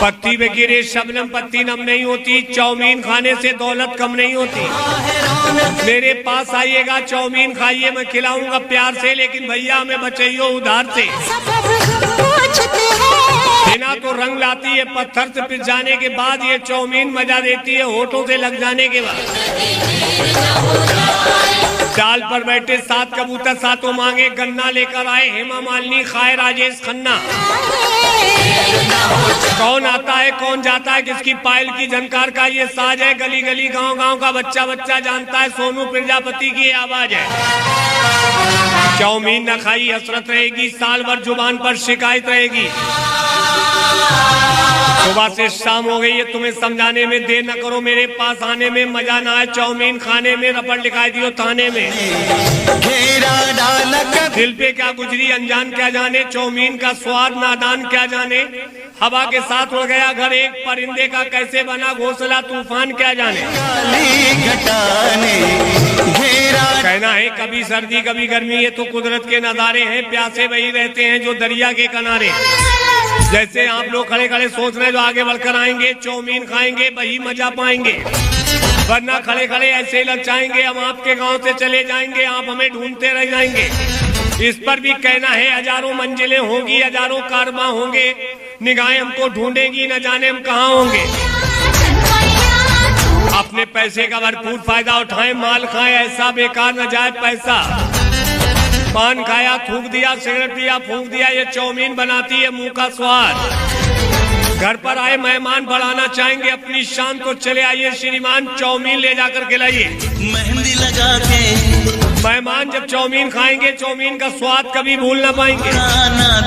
पत्ती पे गिरे शबनम पत्ती नम नहीं होती, चाउमीन खाने से दौलत कम नहीं होती। मेरे पास आइएगा, चाउमीन खाइए, मैं खिलाऊंगा प्यार से, लेकिन भैया हमें बचाइयो उधार से। बिना तो रंग लाती है, पत्थर से पिस जाने के बाद ये चाउमीन मजा देती है होठों से लग जाने के बाद। डाल पर बैठे 7 कबूतर सातों मांगे, गन्ना लेकर आए हेमा मालिनी, खाए राजेश खन्ना। कौन आता है कौन जाता है, किसकी पायल की झनकार का ये साज है, गली गली गांव गांव का बच्चा बच्चा जानता है, सोनू प्रजापति की आवाज है। चाउमीन न खाई हसरत रहेगी, साल भर जुबान पर शिकायत रहेगी। सुबह से शाम हो गई है, तुम्हें समझाने में देर न करो, मेरे पास आने में मजा ना है, चाउमीन खाने में रपट लिखाई दियो थाने में। दिल पे क्या गुजरी अनजान क्या जाने, चाउमीन का स्वाद नादान क्या जाने। हवा के साथ उड़ गया घर एक परिंदे का, कैसे बना घोंसला तूफान क्या जाने। कहना है कभी सर्दी कभी गर्मी, ये तो कुदरत के नजारे हैं, प्यासे वही रहते हैं जो दरिया के किनारे। जैसे आप लोग खड़े खड़े सोच रहे हैं, जो आगे बढ़कर आएंगे चाउमीन खाएंगे वही मजा पाएंगे, वरना खड़े खड़े ऐसे ललचाएंगे, हम आपके गांव से चले जाएंगे, आप हमें ढूंढते रह जाएंगे। इस पर भी कहना है हजारों मंजिलें होंगी, हजारों कारवां होंगे, निगाहें हमको ढूंढेगी, न जाने हम कहाँ होंगे। अपने पैसे का भरपूर फायदा उठाएं, माल खाएं, ऐसा बेकार न जाए पैसा। पान खाया थूक दिया, सिगरेट पिया फूंक दिया, ये चाउमीन बनाती है मुंह का स्वाद। घर पर आए मेहमान बढ़ाना चाहेंगे अपनी शान, तो चले आइए श्रीमान, चाउमीन ले जाकर खिलाइए। मेहंदी लगा के मेहमान जब चाउमीन खाएंगे, चाउमीन का स्वाद कभी भूल ना पाएंगे।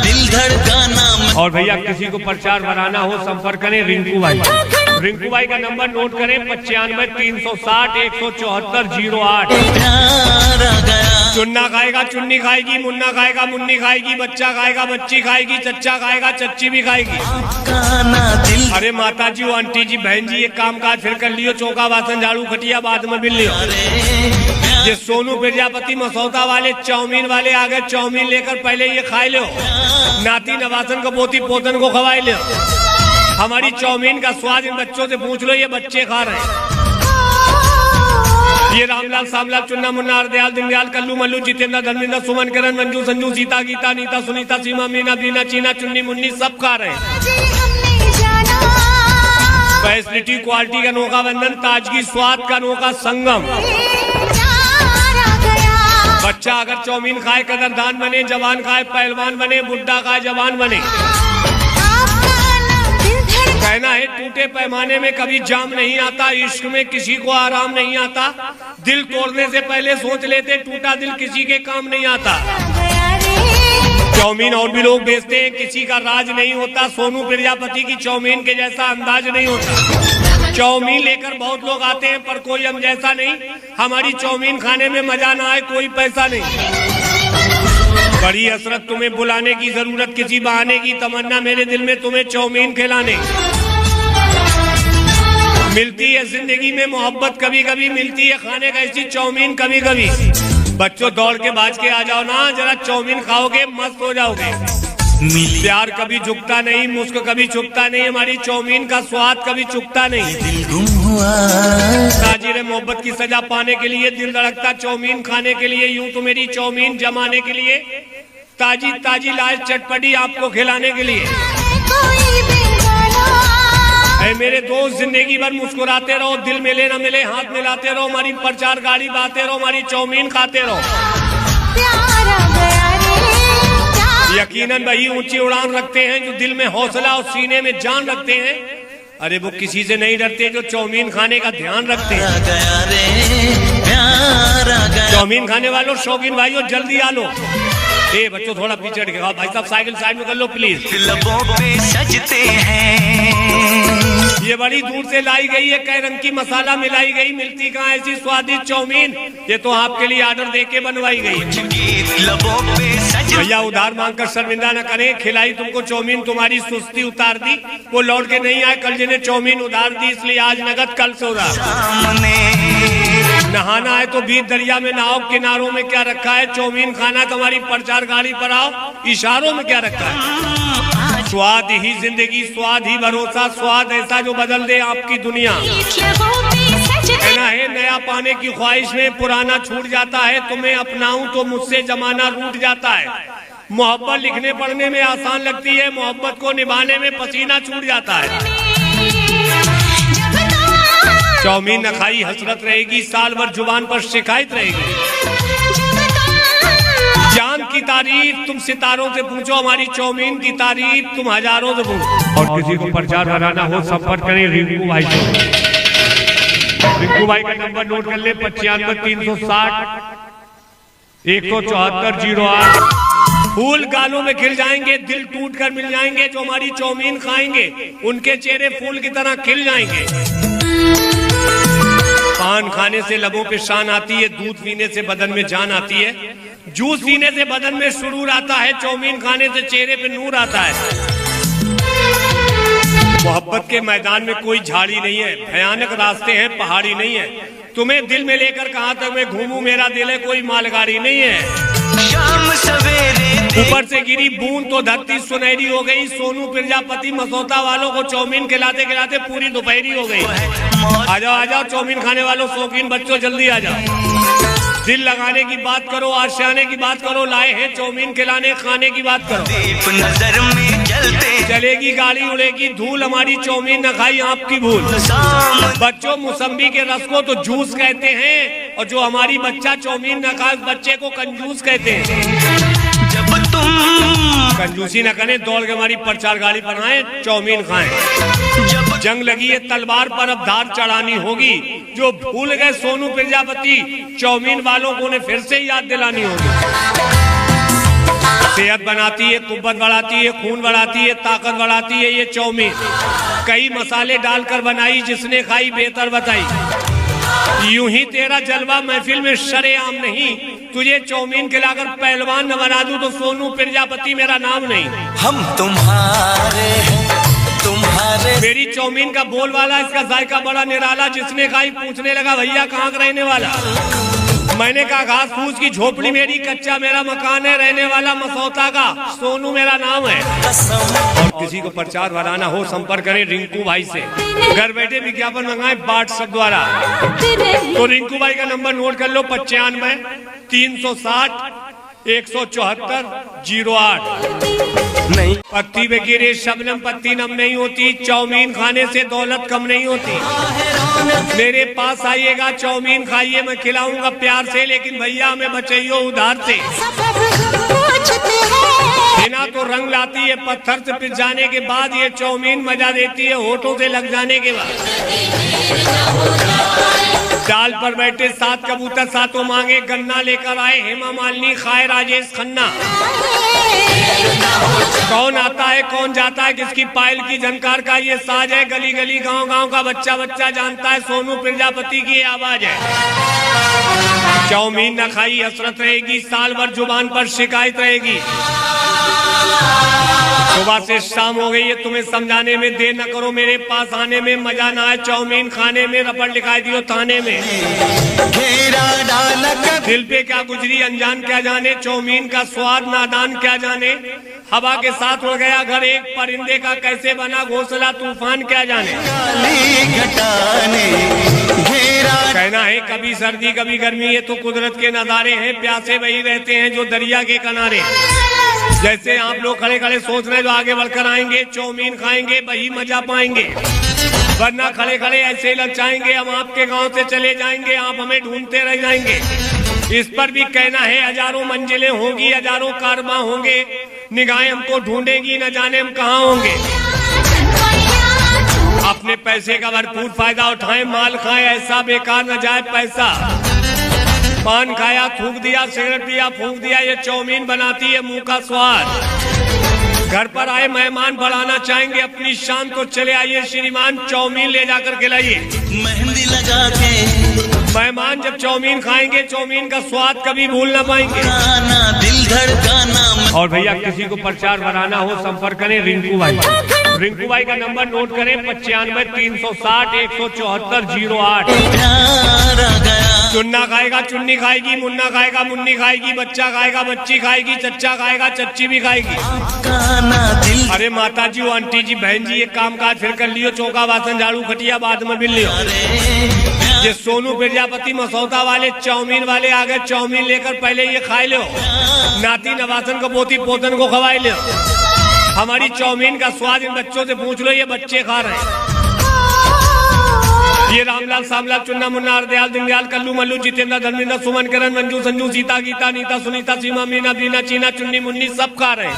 दिल धड़काना। और भैया किसी को प्रचार बनाना हो, संपर्क करें रिंकू भाई। रिंकू भाई का नंबर नोट करें, 95 360 174 08। चुन्ना खाएगा चुन्नी खाएगी, मुन्ना खाएगा मुन्नी खाएगी, बच्चा खाएगा बच्ची खाएगी, चच्चा खाएगा चच्ची भी खाएगी। अरे माता जी, आंटी जी, बहन जी, एक काम काज फिर कर लियो, चौका बासन झाड़ू खटिया बाद में मिल लियो। ये सोनू प्रजापति मसौदा वाले चाउमीन वाले आ गए, चाउमीन लेकर पहले ये खाए लो, नाती नवासन को पोती पोतन को खवाए लो। हमारी चाउमीन का स्वाद इन बच्चों से पूछ लो, ये बच्चे खा रहे हैं। ये रामलाल सामलाल चुन्ना मुन्ना हरदयाल दीनदयाल कल्लू मल्लू जितेंद्र धर्मेंद्र सुमन करण मंजू संजू सीता गीता नीता सुनीता सीमा मीना बीना चीना चुन्नी मुन्नी सब खा रहे हैं। फैसिलिटी क्वालिटी का अनोखा बंधन, ताजगी स्वाद का अनोखा संगम। बच्चा अगर चाउमीन खाए कदरदान बने, जवान खाए पहलवान बने, बुड्ढा खाए जवान बने। कहना है टूटे पैमाने में कभी जाम नहीं आता, इश्क में किसी को आराम नहीं आता, दिल तोड़ने से पहले सोच लेते, टूटा दिल किसी के काम नहीं आता। चाउमीन और भी लोग बेचते हैं, किसी का राज नहीं होता, सोनू प्रजापति की चाउमीन के जैसा अंदाज नहीं होता। चाउमीन लेकर बहुत लोग आते हैं, पर कोई हम जैसा नहीं, हमारी चाउमीन खाने में मजा ना आए कोई पैसा नहीं। बड़ी हसरत तुम्हें बुलाने की, जरूरत किसी बहाने की, तमन्ना मेरे दिल में तुम्हें चाउमीन खिलाने। मिलती है जिंदगी में मोहब्बत कभी कभी, मिलती है खाने का ऐसी चाउमीन कभी कभी। बच्चों दौड़ के बाज के आ जाओ ना, जरा चाउमीन खाओगे मस्त हो जाओगे। प्यार कभी झुकता नहीं, मुस्क कभी चुकता नहीं, हमारी चाउमीन का स्वाद कभी चुकता नहीं। ताजीर मोहब्बत की सजा पाने के लिए दिल धड़कता, चाउमीन खाने के लिए, यूं तो मेरी चाउमीन जमाने के लिए, ताजी ताजी लाल चटपटी आपको खिलाने के लिए। मेरे दोस्त जिंदगी भर मुस्कुराते रहो, दिल मिले न मिले हाथ मिलाते रहो, हमारी प्रचार गाड़ी बाते रहो, हमारी चाउमीन खाते रहो। यकीनन वही ऊंची उड़ान रखते हैं जो दिल में हौसला और सीने में जान रखते हैं। अरे वो किसी से नहीं डरते जो चाउमीन खाने का ध्यान रखते हैं। चाउमीन खाने वालों शौकीन भाइयों जल्दी आ लो। ए बच्चों थोड़ा पीछे हट के खाओ, भाई साहब साइकिल साइड में कर लो प्लीज। लबों पे सजते हैं। ये बड़ी दूर से लाई गई है, कई रंग की मसाला मिलाई गई, मिलती कहाँ ऐसी स्वादिष्ट चाउमीन, ये तो आपके लिए ऑर्डर देके बनवाई गई। लबों पे भैया उधार मांगकर शर्मिंदा न करें, खिलाई तुमको चाउमीन, तुम्हारी सुस्ती उतार दी, वो लौट के नहीं आए कल जिन्हें चाउमीन उधार दी, इसलिए आज नगद कल से उधार। नहाना है तो बीच दरिया में नहाओ, किनारों में क्या रखा है, चाउमीन खाना तुम्हारी प्रचार गाड़ी पर आओ, इशारों में क्या रखा है। स्वाद ही जिंदगी, स्वाद ही भरोसा, स्वाद ऐसा जो बदल दे आपकी दुनिया। कहना है नया पाने की ख्वाहिश में पुराना छूट जाता है, तुम्हें अपनाऊं तो मुझसे जमाना रूठ जाता है। मोहब्बत लिखने पढ़ने में आसान लगती है, मोहब्बत को निभाने में पसीना छूट जाता है। चौमीन न खाई हसरत रहेगी, साल भर जुबान पर शिकायत रहेगी। चांद की तारीफ तुम सितारों से पूछो, हमारी चौमीन की तारीफ तुम हजारों से पूछो। और किसी को प्रचार बनाना हो संपर्क करें रिंकू भाई से। रिंकू भाई का नंबर नोट कर ले 95 360 174 08। फूल गालों में खिल जाएंगे, दिल टूट कर मिल जाएंगे। जो हमारी चौमीन खाएंगे उनके चेहरे फूल की तरह खिल जाएंगे। पान खाने से लबों पे शान आती है, दूध पीने से बदन में जान आती है, जूस पीने से बदन में सुरूर आता है, चौमीन खाने से चेहरे पे नूर आता है। मोहब्बत के मैदान में कोई झाड़ी नहीं है, भयानक रास्ते हैं, पहाड़ी नहीं है। तुम्हें दिल में लेकर कहां तक मैं घूमूं, मेरा दिल है कोई मालगाड़ी नहीं है। शाम सवेरे ऊपर से गिरी बूंद तो धरती सुनहरी हो गई। सोनू प्रजापति मसौता वालों को चौमीन खिलाते खिलाते पूरी दोपहरी हो गई। आ जाओ आ जाओ चौमीन खाने वालों, शौकीन बच्चों जल्दी आ जाओ। दिल लगाने की बात करो, आशियाने की बात करो, लाए हैं चौमीन खिलाने, खाने की बात करो। दीप नजर में जलते चलेगी गाड़ी उड़ेगी धूल, हमारी चौमीन न खाई आपकी भूल। बच्चों मौसम्बी के रस को तो जूस कहते हैं, और जो हमारी बच्चा चौमीन न खाए बच्चे को कंजूस कहते हैं। जब तुम कंजूसी न करें, दौड़ के हमारी प्रचार गाड़ी बनाए, चौमीन खाएं। जब जंग लगी है तलवार पर, अब धार चढ़ानी होगी। जो भूल गए सोनू प्रजापति, चौमीन वालों को उन्हें फिर से याद दिलानी होगी। सेहत बनाती है, कुव्वत बढ़ाती है, खून बढ़ाती है, ताकत बढ़ाती है ये चौमीन। कई मसाले डालकर बनाई, जिसने खाई बेहतर बताई। यूं ही तेरा जलवा महफिल में शरेआम नहीं, तुझे चौमीन खिलाकर पहलवान न बना दूं तो सोनू प्रजापति मेरा नाम नहीं। हम तुम्हारे तुम्हारे मेरी चौमीन का बोल वाला, इसका जायका बड़ा निराला। जिसने खाई पूछने लगा भैया कहाँ का रहने वाला। मैंने कहा घास फूस की झोपड़ी मेरी, कच्चा मेरा मकान है, रहने वाला मसौता का, सोनू मेरा नाम है। और किसी को प्रचार बनाना हो संपर्क करें रिंकू भाई से। घर बैठे विज्ञापन मंगाए व्हाट्सएप द्वारा। तो रिंकू भाई का नंबर नोट कर लो 95 360 174 08। नहीं पत्ती पे गिरे शबनम पत्ती नम नहीं होती, चौमीन खाने से दौलत कम नहीं होती। मेरे पास आइएगा चौमीन खाइए, मैं खिलाऊंगा प्यार से, लेकिन भैया हमें बचाइयो उधार से। बिना तो रंग लाती है, पत्थर से पिस जाने के बाद ये चौमीन मजा देती है होठों से लग जाने के बाद। डाल पर बैठे 7 कबूतर सातों मांगे, गन्ना लेकर आए हेमा मालिनी, खाए राजेश खन्ना। कौन आता है कौन जाता है, किसकी पायल की झनकार का ये साज है। गली गली गांव गांव का बच्चा बच्चा जानता है, सोनू प्रजापति की आवाज है। चौमीन न खाई हसरत रहेगी, साल भर जुबान पर शिकायत रहेगी। सुबह से शाम हो गई है, तुम्हें समझाने में देर न करो, मेरे पास आने में मजा ना है। चौमीन खाने में रपट लिखाई दियो थाने में। घेरा डाला दिल पे क्या गुजरी अनजान क्या जाने, चौमीन का स्वाद नादान क्या जाने। हवा के साथ उड़ गया घर एक परिंदे का, कैसे बना घोंसला तूफान क्या जाने। घटाने घेरा कहना है कभी सर्दी कभी गर्मी, ये तो कुदरत के नजारे हैं। प्यासे वही रहते हैं जो दरिया के किनारे। जैसे आप लोग खड़े खड़े सोच रहे जो आगे बढ़कर आएंगे, चौमीन खाएंगे वही मजा पाएंगे, वरना खड़े खड़े ऐसे ही ललचाएंगे। हम आपके गांव से चले जाएंगे, आप हमें ढूंढते रह जाएंगे। इस पर भी कहना है हजारों मंजिलें होंगी, हजारों कारवां होंगे, निगाहें हमको ढूंढेगी, न जाने हम कहाँ होंगे। अपने पैसे का भरपूर फायदा उठाएं, माल खाएं, ऐसा बेकार न जाए पैसा। पान खाया थूक दिया, सिगरेट पिया फूंक दिया, ये चौमीन बनाती है मुंह का स्वाद। घर पर आए मेहमान बढ़ाना चाहेंगे अपनी शान, तो चले आइए श्रीमान चौमीन ले जाकर खिलाइए। मेहंदी लगा के मेहमान जब चौमीन खाएंगे, चौमीन का स्वाद कभी भूल न पाएंगे। गाना दिल धड़काना। और भैया किसी को प्रचार बनाना हो संपर्क करें रिंकू भाई। रिंकू भाई का नंबर नोट करें 95 360 174 08। प्यार आ गया चुन्ना खाएगा चुन्नी खाएगी, मुन्ना खाएगा मुन्नी खाएगी, बच्चा खाएगा बच्ची खाएगी, चच्चा खाएगा चच्ची भी खाएगी। काना दिल अरे माता जी, आंटी जी, बहन जी, एक काम काज फिर कर लियो, चौका बासन झाड़ू खटिया बाद में मिल लियो। ये सोनू प्रजापति मसौदा वाले चाउमीन वाले आ गए, चाउमीन लेकर पहले ये खाए लो, नाती नवासन को पोती पोतन को खवाए लो। हमारी चाउमीन का स्वाद इन बच्चों से पूछ लो, ये बच्चे खा रहे हैं। ये रामलाल सामलाल चुन्ना मुन्ना हरदयाल दीनदयाल कल्लू मल्लू जितेंद्र धर्मेंद्र सुमन किरण मंजू संजू सीता गीता नीता सुनीता सीमा मीना बीना चीना चुन्नी मुन्नी सब खा रहे हैं।